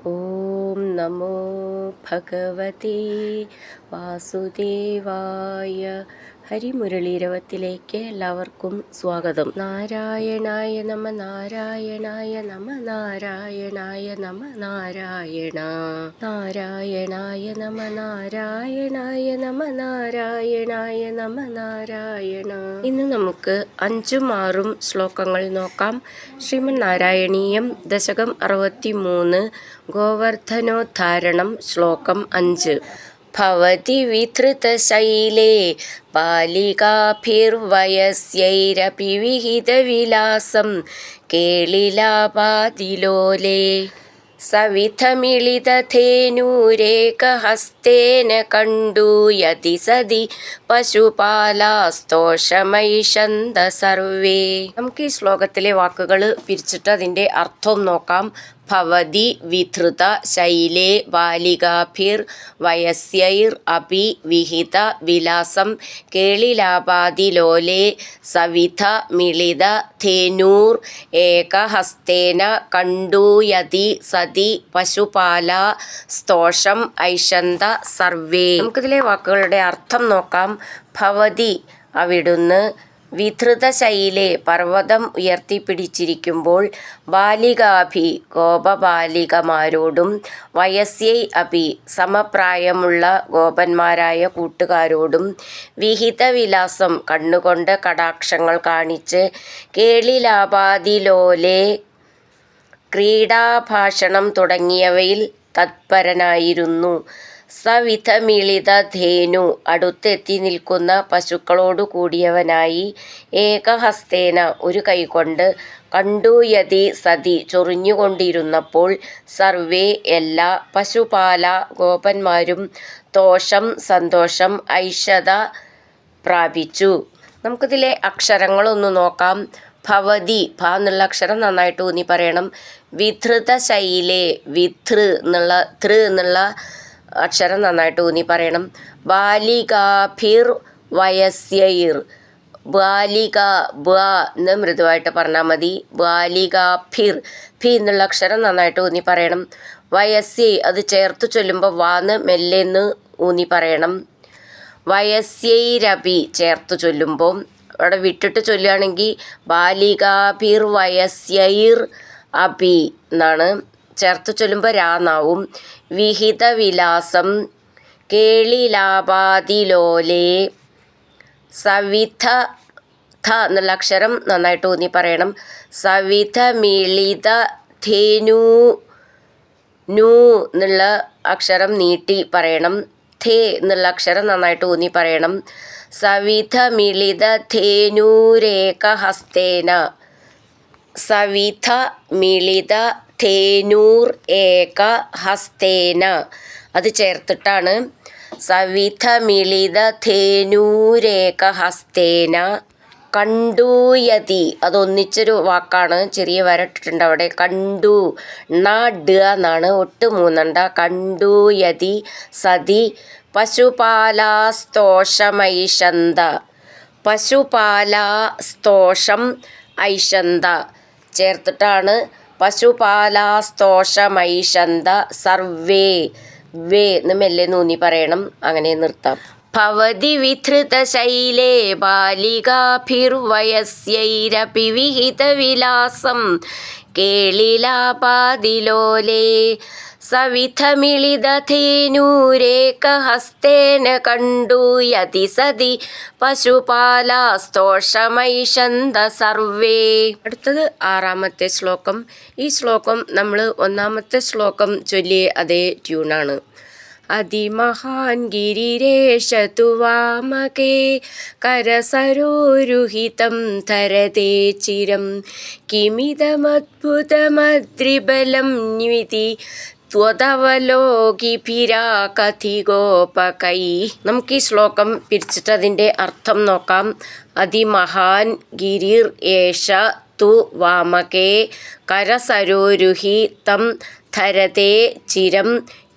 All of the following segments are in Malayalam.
ഓം നമോ ഭഗവതേ വാസുദേവായ. ഹരിമുരളീരവത്തിലേക്ക് എല്ലാവർക്കും സ്വാഗതം. നാരായണായ നമ നാരായണായ നമ നാരായണായ നമ നാരായണ നാരായണായ നമ നാരായണായ നമ നാരായണായ നമ നാരായണ. ഇന്ന് നമുക്ക് 5ഉം 6ഉം ശ്ലോകങ്ങൾ നോക്കാം. ശ്രീമദ് നാരായണീയം ദശകം 63 ഗോവർദ്ധനോദ്ധാരണം ശ്ലോകം 5. ഭവതി വിധൃതശൈലേ ബാലികാഭിർവയസ്യൈരപി വിഹിതവിലാസം കേളിലാപാതിലോലേ സവിധമിളിതധേനൂരേകഹസ്തേന കണ്ടൂയതി സതി പശുപാലാസ്തോഷമൈഷന്ത സർവേ. നമുക്ക് ഈ ശ്ലോകത്തിലെ വാക്കുകൾ പിരിച്ചിട്ട് അതിൻ്റെ അർത്ഥം നോക്കാം. ഭവതി വിധൃത ശൈലേ ബാലികാഭിർ വയസ്യൈർ അപി വിഹിത വിലാസം കേളിലാപാതിലോലേ സവിധ മിളിത ധേനൂർ ഏകഹസ്തേന കണ്ടൂയതി സതി പശുപാല സ്തോഷം ഐഷന്ത സർവേ. നമുക്കിതിലെ വാക്കുകളുടെ അർത്ഥം നോക്കാം. ഭവതി അവിടുന്ന്, വിധൃതശൈലേ പർവ്വതം ഉയർത്തിപ്പിടിച്ചിരിക്കുമ്പോൾ, ബാലികാഭി ഗോപബാലികമാരോടും, വയസ്യൈ അഭി സമപ്രായമുള്ള ഗോപന്മാരായ കൂട്ടുകാരോടും, വിഹിതവിലാസം കണ്ണുകൊണ്ട് കടാക്ഷങ്ങൾ കാണിച്ച്, കേളിലാപാതിലോലേ ക്രീഡാഭാഷണം തുടങ്ങിയവയിൽ തത്പരനായിരുന്നു. സവിധമിളിത ധേനു അടുത്തെത്തി നിൽക്കുന്ന പശുക്കളോടു കൂടിയവനായി, ഏകഹസ്തേന ഒരു കൈകൊണ്ട്, കണ്ടൂയതി സതി ചൊറിഞ്ഞുകൊണ്ടിരുന്നപ്പോൾ, സർവേ എല്ലാ, പശുപാല ഗോപന്മാരും, തോഷം സന്തോഷം, ഐഷത പ്രാപിച്ചു. നമുക്കിതിലെ അക്ഷരങ്ങളൊന്ന് നോക്കാം. ഭവതി ഭ എന്നുള്ള അക്ഷരം നന്നായിട്ട് ഊന്നി പറയണം. വിധൃതശൈലേ വിധൃ എന്നുള്ള തൃ എന്നുള്ള അക്ഷരം നന്നായിട്ട് ഊന്നി പറയണം. ബാലികാഭിർ വയസ്യൈർ ബാലിക ബ എന്ന് മൃദുവായിട്ട് പറഞ്ഞാൽ മതി. ബാലികാഭിർ ഭി എന്നുള്ള അക്ഷരം നന്നായിട്ട് ഊന്നി പറയണം. വയസ്യൈ അത് ചേർത്ത് ചൊല്ലുമ്പോൾ വാന്ന് മെല്ലെന്ന് ഊന്നി പറയണം. വയസ്യൈരപി ചേർത്ത് ചൊല്ലുമ്പോൾ, അവിടെ വിട്ടിട്ട് ചൊല്ലുകയാണെങ്കിൽ ബാലികാഭിർ വയസ്യൈർ അപി എന്നാണ്. ചേർത്ത് ചൊല്ലുമ്പോൾ രാന്നാവും. വിഹിതവിലാസം കേളിലാപാതിലോലേ സവിധ ധ എന്നുള്ള അക്ഷരം നന്നായിട്ട് ഊന്നി പറയണം. സവിധമിളിത ധേനു നു എന്നുള്ള അക്ഷരം നീട്ടി പറയണം. ധേ എന്നുള്ള അക്ഷരം നന്നായിട്ട് ഊന്നി പറയണം. സവിധമിളിത ധേനൂരേകഹസ്തേന സവിധ മിളിത ധേനൂർ ഏക ഹസ്തേന അത് ചേർത്തിട്ടാണ്. സവിധ മിളിത ധേനൂരേക ഹസ്തേന കണ്ടൂയതി അതൊന്നിച്ചൊരു വാക്കാണ്, ചെറിയ വരട്ടിട്ടുണ്ട് അവിടെ. കണ്ടു ണ ഡ എന്നാണ്, ഒട്ട് മൂന്നണ്ട. കണ്ടൂയതി സതി പശുപാലാസ്തോഷമൈഷന്ത പശുപാലാസ്തോഷം ഐഷന്ത ചേർത്തിട്ടാണ്. പശുപാലാസ്തോഷമൈഷന്ത സർവേ വേ എന്ന് മെല്ലെ നൂന്നി പറയണം. അങ്ങനെ നിർത്താം. ഭവതി വിധൃതശൈലേ ബാലികാഭിർവയസ്യൈരപി വിഹിതവിലാസം കേളിലാപാതിലോലേ സവിധമിളിതധേനൂരേകഹസ്തേന കണ്ടൂയതി സതി പശുപാലാസ്തോഷമൈഷന്ത സർവേ. അടുത്തത് 6ാമത്തെ ശ്ലോകം. ഈ ശ്ലോകം നമ്മൾ 1ാമത്തെ ശ്ലോകം ചൊല്ലിയ അതേ ട്യൂണാണ്. അതിമഹാൻ ഗിരിരേഷതു വാമകേ കരസരോരുഹിതം ധരതേ ചിരം കിമിതമദ്ഭുതമദ്രിബലം ന്വിതി ത്വതവലോകിഭിരാകഥിഗോപകൈ. നമുക്ക് ഈ ശ്ലോകം പിരിച്ചിട്ട് അതിൻ്റെ അർത്ഥം നോക്കാം. അതിമഹാൻ ഗിരിർ ഏഷ തു വാമകേ കരസരോരുഹി തം ധരതേ ചിരം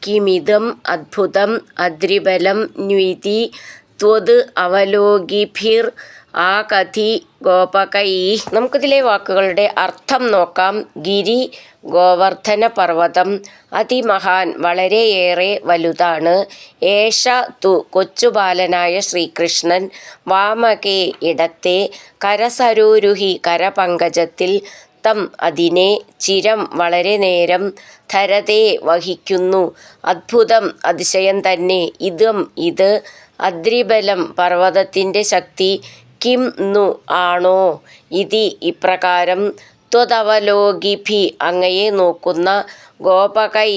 കിമിദം അദ്ഭുതം അദ്രിബലം ന്വിതി ത്വത് അവലോകിഭിർ ആകധി ഗോപകൈ. നമുക്കിതിലെ വാക്കുകളുടെ അർത്ഥം നോക്കാം. ഗിരി ഗോവർദ്ധന പർവ്വതം, അതിമഹാൻ വളരെയേറെ വലുതാണ്. ഏഷ തു കൊച്ചുബാലനായ ശ്രീകൃഷ്ണൻ, വാമകേ ഇടത്തെ, കരസരോരുഹി കരപങ്കജത്തിൽ, തം അതിനെ, ചിരം വളരെ നേരം, ധരതേ വഹിക്കുന്നു, അദ്ഭുതം അതിശയം തന്നെ, ഇദം ഇത്, അദ്രിബലം പർവ്വതത്തിൻ്റെ ശക്തി, കിം नु ആണോ, ഇതി ഇപ്രകാരം, ത്വതവലോകിഭി അങ്ങയെ നോക്കുന്ന, ഗോപകൈ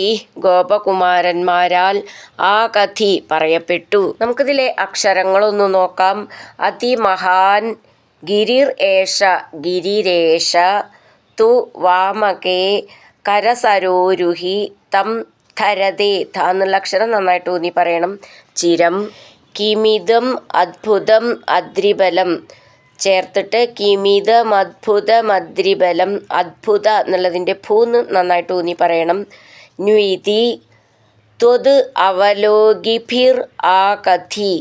ഗോപകുമാരന്മാരാൽ, ആകധി പറയപ്പെട്ടു. നമുക്കിതിലെ അക്ഷരങ്ങളൊന്ന് നോക്കാം. അതിമഹാൻ, ഗിരിർ ഏഷ ഗിരിരേഷ, തു വാമകേ കരസരോരുഹി, തം ധരതേ ധ എന്നുള്ള അക്ഷരം നന്നായിട്ട് ഊന്നി പറയണം. ചിരം, കിമിതം അദ്ഭുതം അദ്രിബലം ചേർത്തിട്ട് കിമിതം അദ്ഭുതം അദ്രിബലം, അദ്ഭുത എന്നുള്ളതിൻ്റെ ഭൂന്ന് നന്നായിട്ട് ഊന്നി പറയണം. ന്വിതി ത്വത് അവലോകിഭിർ ആകധി,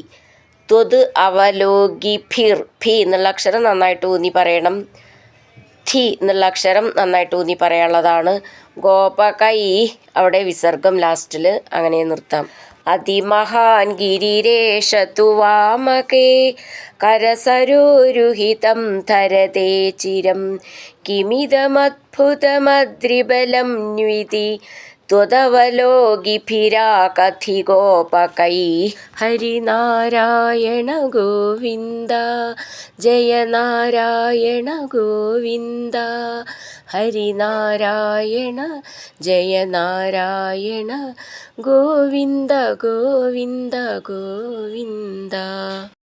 ത്വത് അവലോകിഭിർ, ഭി എന്നുള്ള അക്ഷരം നന്നായിട്ട് ഊന്നി പറയണം. ധി എന്നുള്ള അക്ഷരം നന്നായിട്ട് ഊന്നി പറയാനുള്ളതാണ്. ഗോപകൈ അവിടെ വിസർഗം ലാസ്റ്റിൽ, അങ്ങനെ നിർത്താം. അതിമഹാൻ ഗിരിരേഷ തു വാമകേ കരസരോരുഹിതം ധരതേ ചിരം, കിമിതമദ്ഭുതമദ്രിബലം ന്വിതി ത്വതവലോകിഭിരാകധി ഗോപകൈ. ഹരിനാരായണ ഗോവിന്ദ, ജയ നാരായണ ഗോവിന്ദ, ഹരിനാരായണ ജയ നാരായണ ഗോവിന്ദ ഗോവിന്ദ ഗോവിന്ദ.